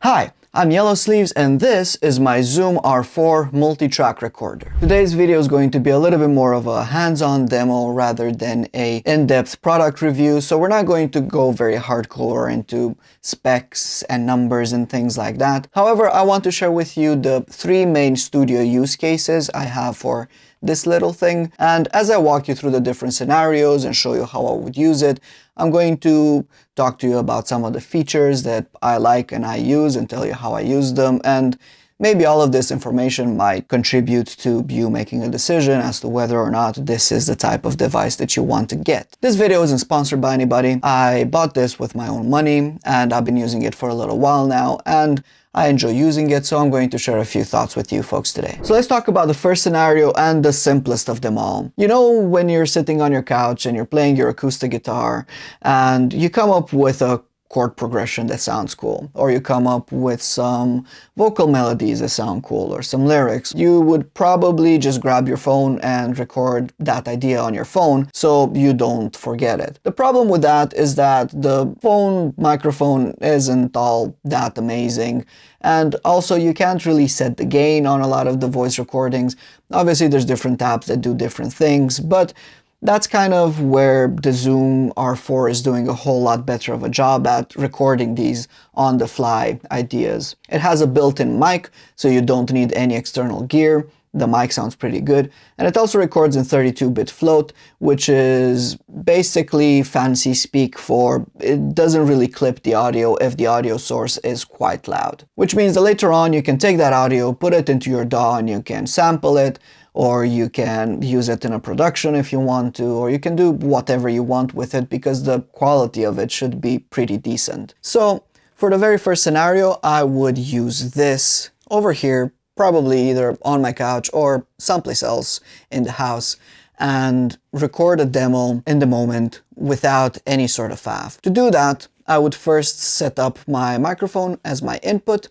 Hi, I'm Yellow Sleeves and this is my Zoom R4 multi-track recorder. Today's video is going to be a little bit more of a hands-on demo rather than a in-depth product review, so we're not going to go very hardcore into specs and numbers and things like that. However, I want to share with you the three main studio use cases I have for this little thing, and as I walk you through the different scenarios and show you how I would use it, I'm going to talk to you about some of the features that I like and I use and tell you how I use them, and maybe all of this information might contribute to you making a decision as to whether or not this is the type of device that you want to get. This video isn't sponsored by anybody. I bought this with my own money and I've been using it for a little while now, and I enjoy using it, so I'm going to share a few thoughts with you folks today. So let's talk about the first scenario and the simplest of them all. You know, when you're sitting on your couch and you're playing your acoustic guitar and you come up with a chord progression that sounds cool, or you come up with some vocal melodies that sound cool, or some lyrics, you would probably just grab your phone and record that idea on your phone so you don't forget it. The problem with that is that the phone microphone isn't all that amazing, and also you can't really set the gain on a lot of the voice recordings. Obviously there's different apps that do different things, but that's kind of where the Zoom R4 is doing a whole lot better of a job at recording these on-the-fly ideas. It has a built-in mic, so you don't need any external gear. The mic sounds pretty good, and it also records in 32-bit float, which is basically fancy speak for it doesn't really clip the audio if the audio source is quite loud. Which means that later on you can take that audio, put it into your DAW, and you can sample it, or you can use it in a production if you want to, or you can do whatever you want with it because the quality of it should be pretty decent. So for the very first scenario, I would use this over here, probably either on my couch or someplace else in the house, and record a demo in the moment without any sort of faff. To do that, I would first set up my microphone as my input,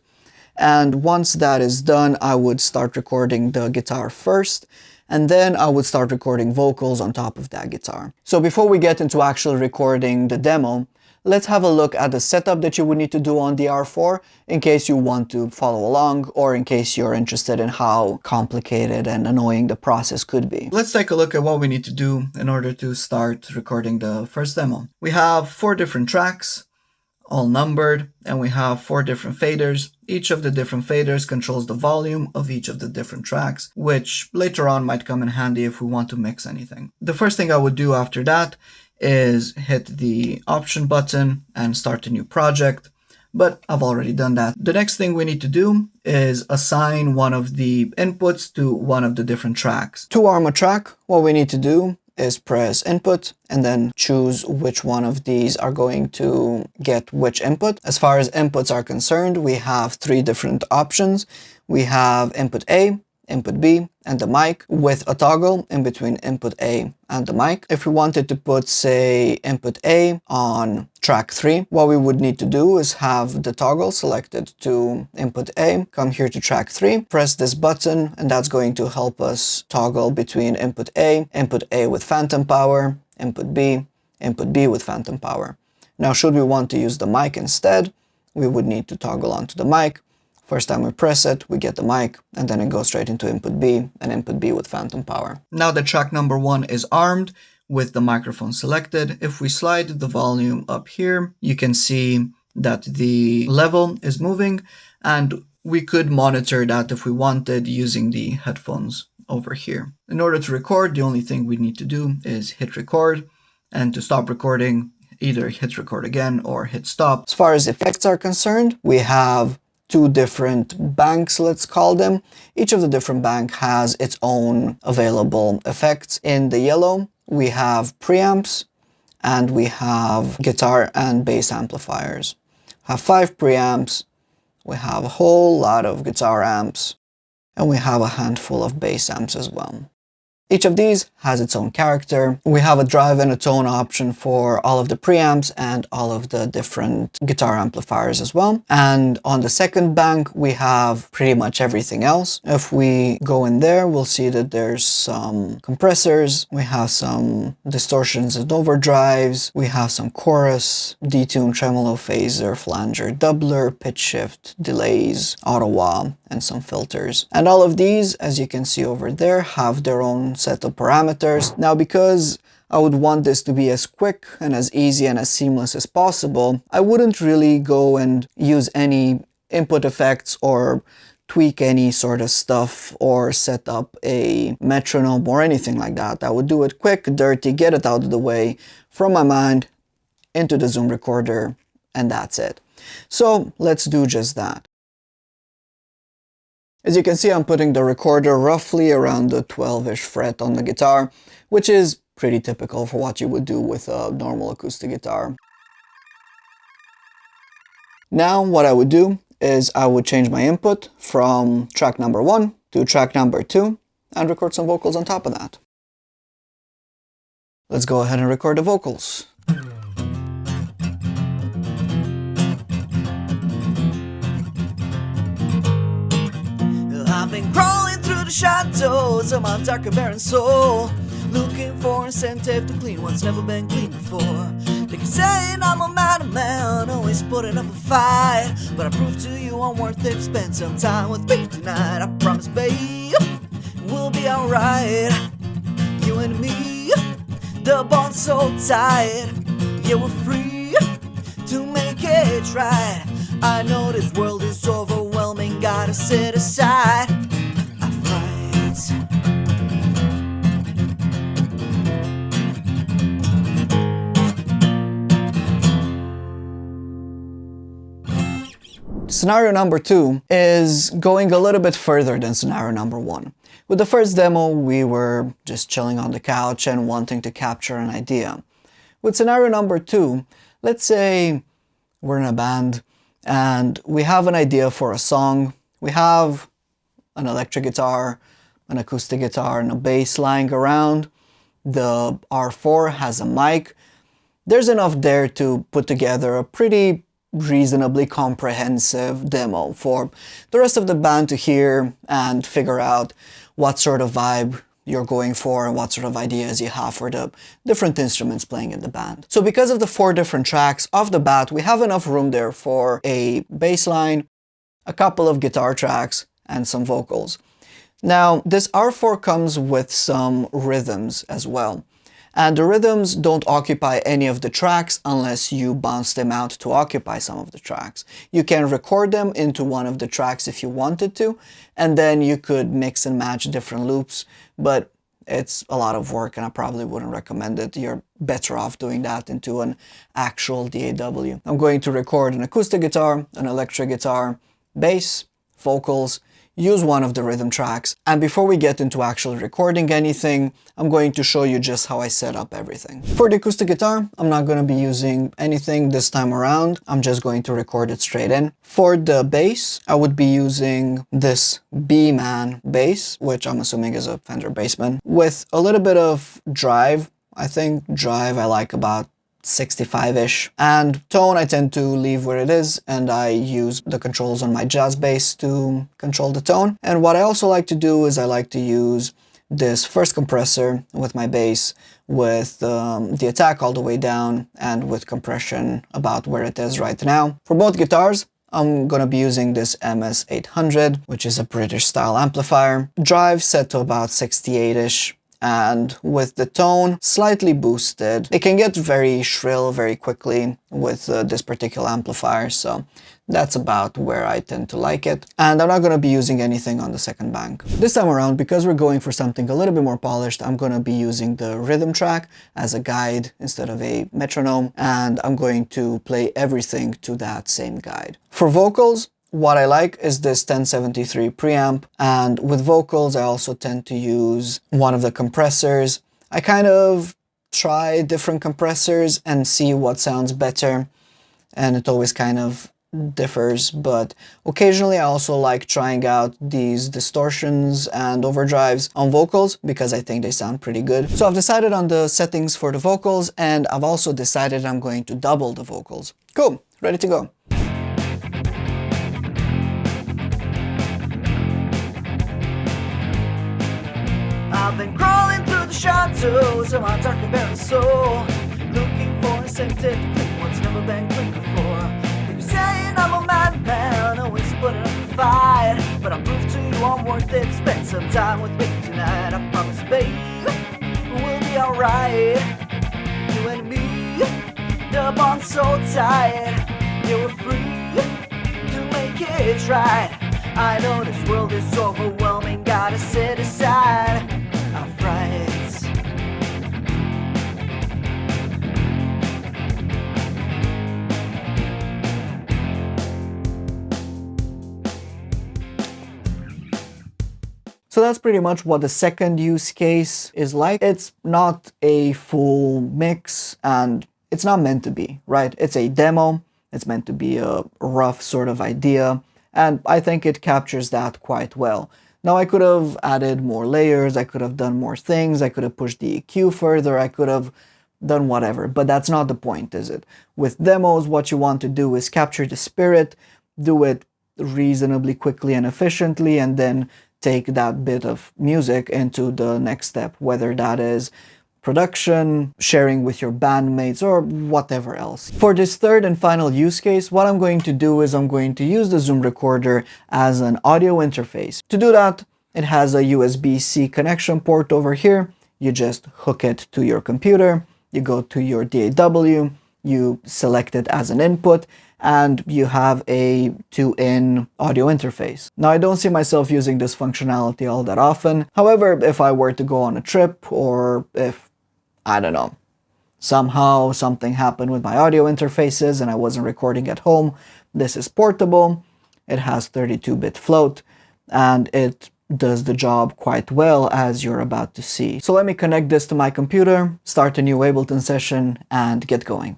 and once that is done, I would start recording the guitar first, and then I would start recording vocals on top of that guitar. So before we get into actually recording the demo, let's have a look at the setup that you would need to do on the R4 in case you want to follow along, or in case you're interested in how complicated and annoying the process could be. Let's take a look at what we need to do in order to start recording the first demo. We have 4 different tracks, all numbered, and we have 4 different faders. Each of the different faders controls the volume of each of the different tracks, which later on might come in handy if we want to mix anything. The first thing I would do after that is hit the option button and start a new project, but I've already done that. The next thing we need to do is assign one of the inputs to one of the different tracks. To arm a track, what we need to do is press input and then choose which one of these are going to get which input. As far as inputs are concerned, we have 3 different options. We have input A, input B, and the mic, with a toggle in between input A and the mic. If we wanted to put, say, input A on track 3, what we would need to do is have the toggle selected to input A, come here to track 3, press this button, and that's going to help us toggle between input A with phantom power, input B with phantom power. Now, should we want to use the mic instead, we would need to toggle onto the mic. First time we press it, we get the mic, and then it goes straight into input B, and input B with phantom power. Now that track number 1 is armed with the microphone selected, if we slide the volume up here, you can see that the level is moving, and we could monitor that if we wanted using the headphones over here. In order to record, the only thing we need to do is hit record, and to stop recording, either hit record again or hit stop. As far as effects are concerned, we have 2 different banks, let's call them. Each of the different bank has its own available effects. In the yellow, we have preamps, and we have guitar and bass amplifiers. We have 5 preamps, we have a whole lot of guitar amps, and we have a handful of bass amps as well. Each of these has its own character. We have a drive and a tone option for all of the preamps and all of the different guitar amplifiers as well. And on the second bank, we have pretty much everything else. If we go in there, we'll see that there's some compressors, we have some distortions and overdrives, we have some chorus, detune, tremolo, phaser, flanger, doubler, pitch shift, delays, auto wah, and some filters. And all of these, as you can see over there, have their own set of parameters. Now, because I would want this to be as quick and as easy and as seamless as possible, I wouldn't really go and use any input effects or tweak any sort of stuff or set up a metronome or anything like that. I would do it quick, dirty, get it out of the way from my mind into the Zoom recorder, and that's it. So let's do just that. As you can see, I'm putting the recorder roughly around the 12-ish fret on the guitar, which is pretty typical for what you would do with a normal acoustic guitar. Now, what I would do is I would change my input from track number 1 to track number 2 and record some vocals on top of that. Let's go ahead and record the vocals. I've been crawling through the shadows of my dark and barren soul, looking for incentive to clean what's never been cleaned before. They keep saying I'm a madman, always putting up a fight, but I prove to you I'm worth it. Spend some time with me tonight. I promise, babe, we'll be alright. You and me, the bond's so tight. Yeah, we're free to make it right. I know this world is overwhelming, gotta sit aside. I fight. Scenario number 2 is going a little bit further than scenario number 1. With the first demo, we were just chilling on the couch and wanting to capture an idea. With scenario number 2, let's say we're in a band and we have an idea for a song. We have an electric guitar, an acoustic guitar, and a bass lying around. The R4 has a mic. There's enough there to put together a pretty reasonably comprehensive demo for the rest of the band to hear and figure out what sort of vibe you're going for and what sort of ideas you have for the different instruments playing in the band. So because of the 4 different tracks off the bat, we have enough room there for a bass line, a couple of guitar tracks, and some vocals. Now, this R4 comes with some rhythms as well. And the rhythms don't occupy any of the tracks unless you bounce them out to occupy some of the tracks. You can record them into one of the tracks if you wanted to, and then you could mix and match different loops, but it's a lot of work and I probably wouldn't recommend it. You're better off doing that into an actual DAW. I'm going to record an acoustic guitar, an electric guitar, bass, vocals, use one of the rhythm tracks, and before we get into actually recording anything, I'm going to show you just how I set up everything. For the acoustic guitar, I'm not going to be using anything this time around. I'm just going to record it straight in. For the bass, I would be using this B-Man bass, which I'm assuming is a Fender Bassman, with a little bit of drive. I think drive I like about 65-ish, and tone I tend to leave where it is, and I use the controls on my jazz bass to control the tone. And what I also like to do is I like to use this first compressor with my bass with the attack all the way down and with compression about where it is right now. For both guitars, I'm gonna be using this MS-800, which is a British style amplifier. Drive set to about 68-ish. And with the tone slightly boosted. It can get very shrill very quickly with this particular amplifier, so that's about where I tend to like it. And I'm not going to be using anything on the second bank. This time around, because we're going for something a little bit more polished, I'm going to be using the rhythm track as a guide instead of a metronome, and I'm going to play everything to that same guide. For vocals, what I like is this 1073 preamp, and with vocals I also tend to use one of the compressors. I kind of try different compressors and see what sounds better, and it always kind of differs, but occasionally I also like trying out these distortions and overdrives on vocals because I think they sound pretty good. So I've decided on the settings for the vocals, and I've also decided I'm going to double the vocals. Cool, ready to go. I've been crawling through the shadows of my dark and barren soul, looking for incentive to clean what's never been clean before. They're saying I'm a madman, always putting up a fight, but I'll prove to you I'm worth it. Spend some time with me tonight, I promise, babe, we'll be alright. You and me, the bond's so tight, yeah, we're free to make it right. I know this world is overwhelming, gotta set aside our frights. So that's pretty much what the second use case is like. It's not a full mix, and it's not meant to be, right? It's a demo, it's meant to be a rough sort of idea, and I think it captures that quite well. Now, I could have added more layers, I could have done more things, I could have pushed the EQ further, I could have done whatever, but that's not the point, is it? With demos, what you want to do is capture the spirit, do it reasonably quickly and efficiently, and then take that bit of music into the next step, whether that is production, sharing with your bandmates, or whatever else. For this third and final use case, what I'm going to do is I'm going to use the Zoom recorder as an audio interface. To do that, it has a USB-C connection port over here. You just hook it to your computer, you go to your DAW, you select it as an input, and you have a 2-in audio interface. Now, I don't see myself using this functionality all that often. However, if I were to go on a trip, or if, I don't know, somehow something happened with my audio interfaces and I wasn't recording at home, this is portable, it has 32-bit float, and it does the job quite well, as you're about to see. So let me connect this to my computer, start a new Ableton session, and get going.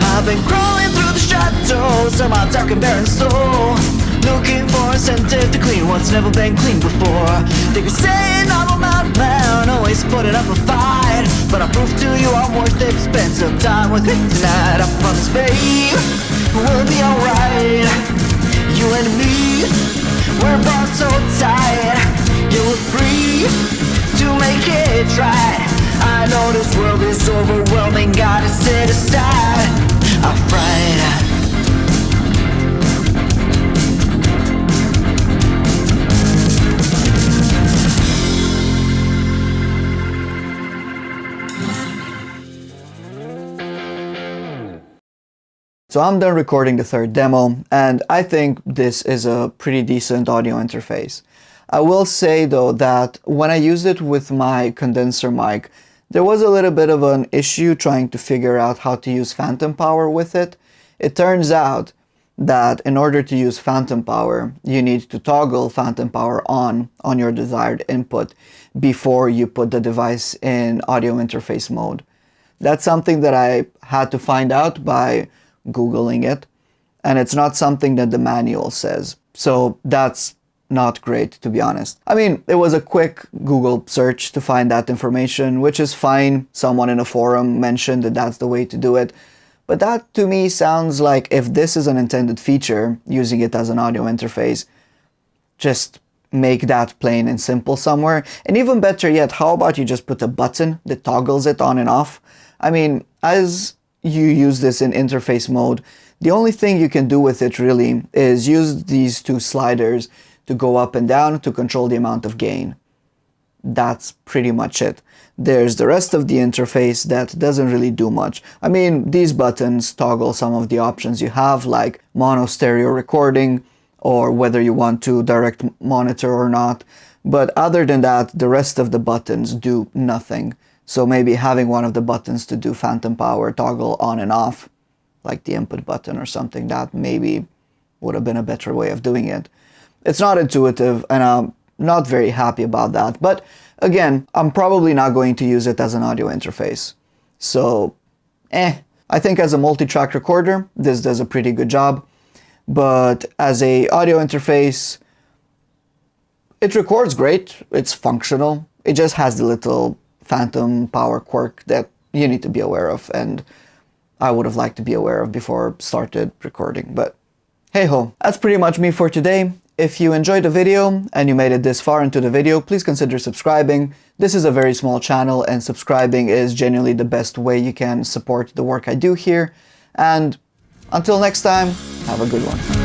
I've been crawling through the shadows of my dark and barren soul, looking for incentive to clean what's never been cleaned before. They could say I'm a madman, always putting up a fight, but I'll prove to you I'm worth it. Spend some time with me tonight, I promise, babe, we'll be alright. You and me, we're both so tight, yeah, we're free to make it right. I know this world is overwhelming, gotta set aside our pride. So I'm done recording the third demo, and I think this is a pretty decent audio interface. I will say though that when I used it with my condenser mic, there was a little bit of an issue trying to figure out how to use phantom power with it. It turns out that in order to use phantom power, you need to toggle phantom power on your desired input before you put the device in audio interface mode. That's something that I had to find out by Googling it, and it's not something that the manual says. So that's not great, to be honest. I mean, it was a quick Google search to find that information, which is fine. Someone in a forum mentioned that that's the way to do it. But that to me sounds like if this is an intended feature, using it as an audio interface, just make that plain and simple somewhere. And even better yet, how about you just put a button that toggles it on and off? I mean, as you use this in interface mode, the only thing you can do with it really is use these two sliders to go up and down to control the amount of gain. That's pretty much it. There's the rest of the interface that doesn't really do much. I mean, these buttons toggle some of the options you have, like mono stereo recording, or whether you want to direct monitor or not. But other than that, the rest of the buttons do nothing. So maybe having one of the buttons to do phantom power toggle on and off, like the input button or something, that maybe would have been a better way of doing it. It's not intuitive, and I'm not very happy about that, but again, I'm probably not going to use it as an audio interface. So, I think as a multi-track recorder, this does a pretty good job. But as a audio interface, it records great, it's functional. It just has the little phantom power quirk that you need to be aware of, and I would have liked to be aware of before started recording, but hey ho. That's pretty much me for today. If you enjoyed the video and you made it this far into the video, please consider subscribing. This is a very small channel and subscribing is genuinely the best way you can support the work I do here. And until next time, have a good one.